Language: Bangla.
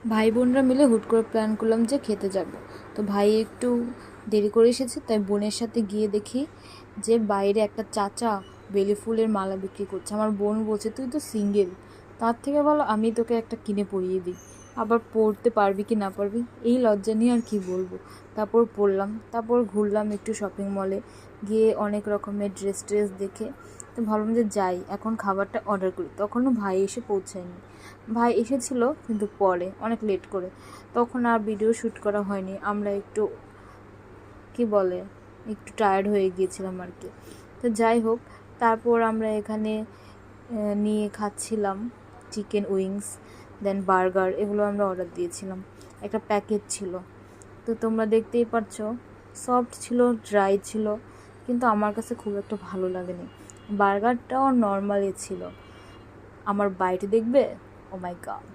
ভাই বোনরা মিলে হুট করে প্ল্যান করলাম যে খেতে যাব। তো ভাই একটু দেরি করে এসেছে, তাই বোনের সাথে গিয়ে দেখি যে বাইরে একটা চাচা বেলি ফুলের মালা বিক্রি করছে। আমার বোন বলছে, তুই তো সিঙ্গেল, তার থেকে ভালো আমি তোকে একটা কিনে পরিয়ে দিই, আবার পরতে পারবি কি না পারবি এই লজ্জা নিয়ে আর কি বলবো। তারপর পরলাম, তারপর ঘুরলাম একটু শপিং মলে, গিয়ে অনেক রকমের ড্রেস দেখে তো ভাবলাম যে যাই এখন খাবারটা অর্ডার করি। তখনও ভাই এসে পৌঁছায়নি। ভাই এসেছিল কিন্তু পরে অনেক লেট করে, তখন আর ভিডিও শ্যুট করা হয়নি। আমরা একটু কি বলে একটু টায়ার্ড হয়ে গিয়েছিলাম আর কি। তো যাই হোক, তারপর আমরা এখানে নিয়ে খাচ্ছিলাম চিকেন উইংস, দেন বার্গার, এগুলো আমরা অর্ডার দিয়েছিলাম। একটা প্যাকেজ ছিল, তো তোমরা দেখতেই পাচ্ছ সফট ছিল, ড্রাই ছিল, কিন্তু আমার কাছে খুব একটা ভালো লাগেনি। বার্গারটাও নর্মালি ছিল। আমার বাইট দেখবে, ও মাই গড।